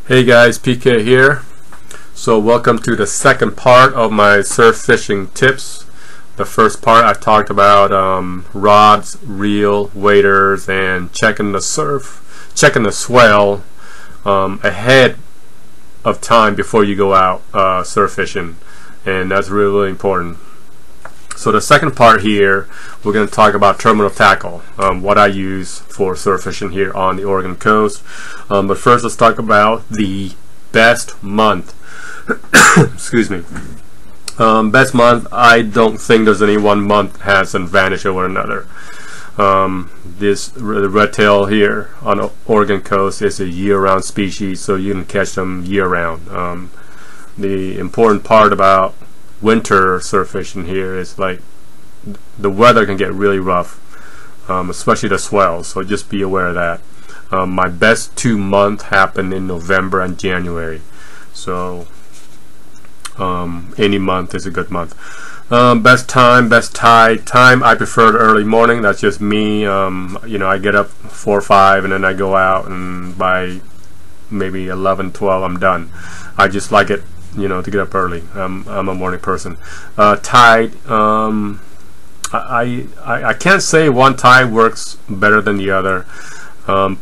Hey guys, PK here. So welcome to the second part of my surf fishing tips. The first part I talked about rods, reel, waders, and checking the swell ahead of time before you go out surf fishing, and that's really, really important. So the second part here, we're going to talk about terminal tackle, what I use for surf fishing here on the Oregon coast. But first, let's talk about the best month. Excuse me. Best month, I don't think there's any one month has an advantage over another. The red tail here on the Oregon coast is a year-round species, so you can catch them year-round. The important part about winter surf fishing here is like the weather can get really rough, especially the swells, so just be aware of that. My best 2 months happen in November and January, so any month is a good month. Best tide time, I prefer the early morning. That's just me. You know, I get up 4 or 5 and then I go out, and by maybe 11, 12 I'm done. I just like it, you know, to get up early. I'm a morning person. Tide, I can't say one tide works better than the other.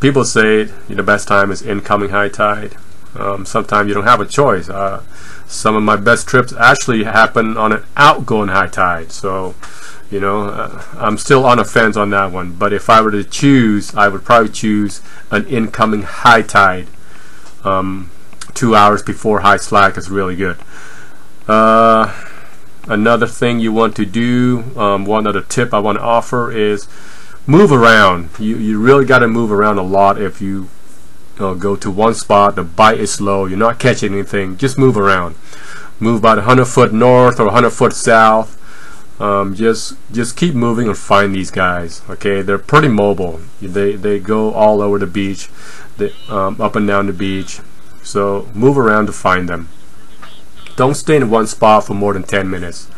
People say the best time is incoming high tide. Sometimes you don't have a choice. Some of my best trips actually happen on an outgoing high tide, so you know, I'm still on a fence on that one. But if I were to choose, I would probably choose an incoming high tide. 2 hours before high slack is really good. Another thing you want to do, one other tip I want to offer is move around. You really got to move around a lot. If you go to one spot, the bite is slow, you're not catching anything, just move around. Move about 100 foot north or 100 foot south. Just keep moving and find these guys. Okay, they're pretty mobile. They go all over the beach, up and down the beach. So move around to find them. Don't stay in one spot for more than 10 minutes.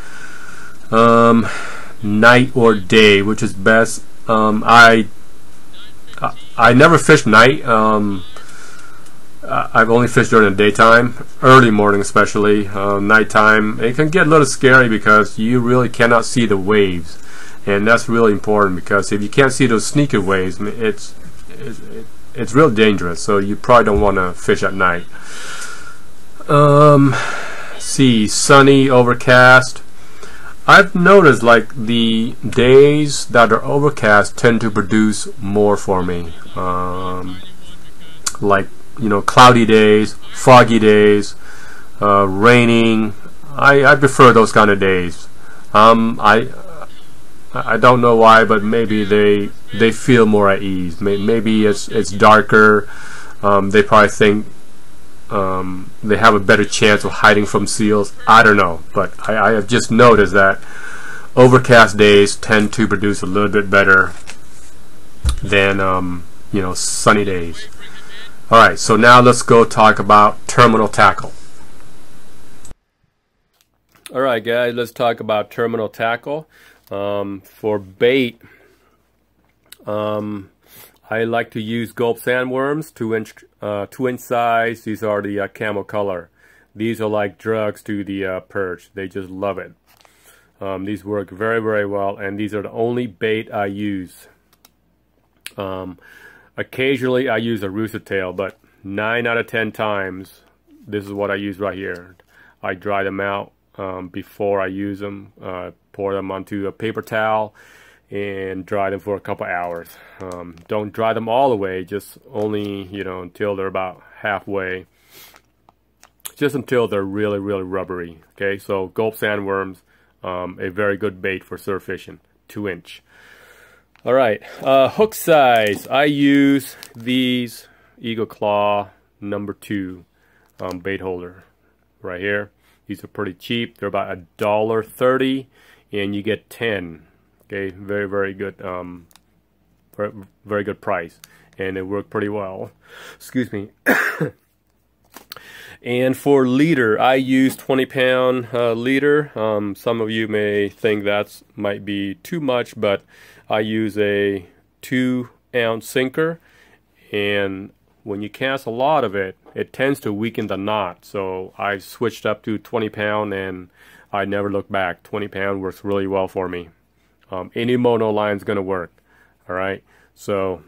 Night or day, which is best? I never fish night. I've only fished during the daytime, early morning especially. Nighttime, it can get a little scary because you really cannot see the waves, and that's really important, because if you can't see those sneaker waves, it's real dangerous. So you probably don't want to fish at night. See, sunny, overcast. I've noticed like the days that are overcast tend to produce more for me. Like, you know, cloudy days, foggy days, raining. I prefer those kind of days. I don't know why, but maybe they feel more at ease. Maybe it's darker. They probably think they have a better chance of hiding from seals. I don't know, but I have just noticed that overcast days tend to produce a little bit better than you know, sunny days. Alright, so now let's go talk about terminal tackle. Alright guys, let's talk about terminal tackle. For bait, I like to use gulp sandworms, 2-inch size. These are the camel color. These are like drugs to the perch. They just love it. These work very, very well, and these are the only bait I use. Occasionally I use a rooster tail, but 9 out of 10 times this is what I use right here. I dry them out before I use them, pour them onto a paper towel and dry them for a couple hours. Don't dry them all the way, just only, you know, until they're about halfway, just until they're really, really rubbery. Okay, so gulp sandworms, a very good bait for surf fishing, 2-inch. Alright, hook size, I use these Eagle Claw #2 bait holder right here. These are pretty cheap. They're about $1.30 and you get 10. Okay, very, very good, very good price, and they work pretty well. Excuse me. And for leader, I use 20-pound leader. Some of you may think that might be too much, but I use a 2-ounce sinker, and when you cast a lot of it, it tends to weaken the knot. So I switched up to 20 pound and I never looked back. 20 pound works really well for me. Any mono line is going to work. All right. So,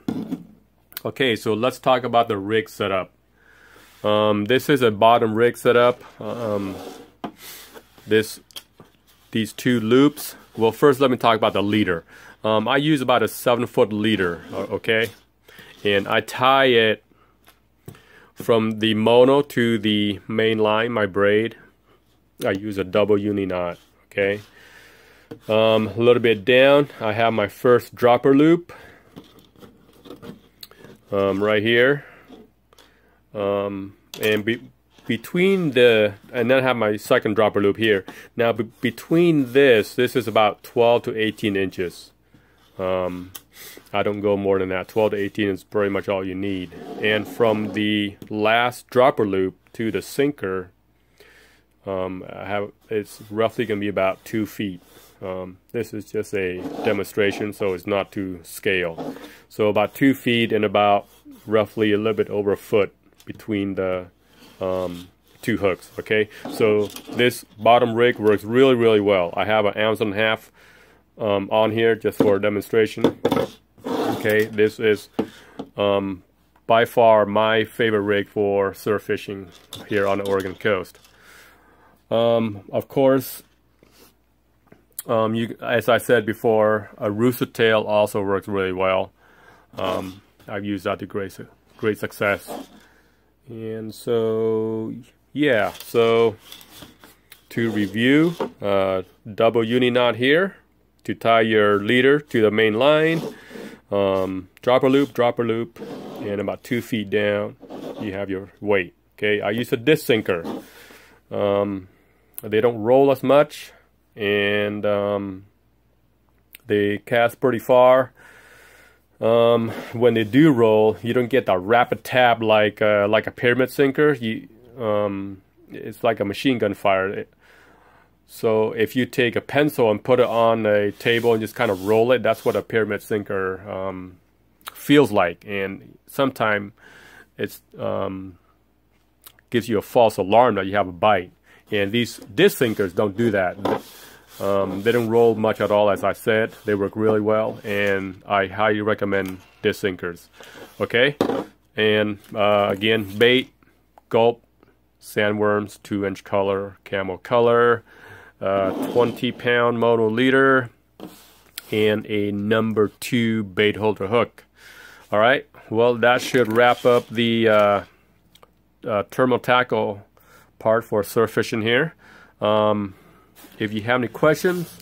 okay, so let's talk about the rig setup. This is a bottom rig setup. These two loops. Well, first let me talk about the leader. I use about a 7-foot leader, okay? And I tie it from the mono to the main line, my braid. I use a double uni knot, okay? A little bit down, I have my first dropper loop right here. Between the, and then I have my second dropper loop here. Now between this is about 12 to 18 inches. I don't go more than that. 12 to 18 is pretty much all you need. And from the last dropper loop to the sinker, it's roughly going to be about 2 feet. This is just a demonstration, so it's not to scale. So about 2 feet and about roughly a little bit over a foot between the two hooks. Okay, so this bottom rig works really, really well. I have an 1.5 ounce on here just for a demonstration. Okay, this is by far my favorite rig for surf fishing here on the Oregon coast. Of course, as I said before, a rooster tail also works really well. I've used that to great success. And so, yeah, so to review, double uni knot here to tie your leader to the main line, dropper loop, and about 2 feet down, you have your weight. Okay, I use a disc sinker. They don't roll as much, and they cast pretty far. When they do roll, you don't get that rapid tap like a pyramid sinker. It's like a machine gun fire. So if you take a pencil and put it on a table and just kind of roll it, that's what a pyramid sinker feels like. And sometimes it's gives you a false alarm that you have a bite. And these disc sinkers don't do that. They don't roll much at all, as I said. They work really well, and I highly recommend disc sinkers. Okay, and again, bait, gulp, sandworms, 2-inch color, camo color, 20-pound mono leader, and a number 2 bait holder hook. All right, well, that should wrap up the thermal tackle part for surf fishing here. If you have any questions,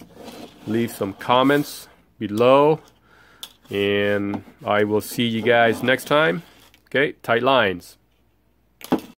leave some comments below, and I will see you guys next time. Okay, tight lines.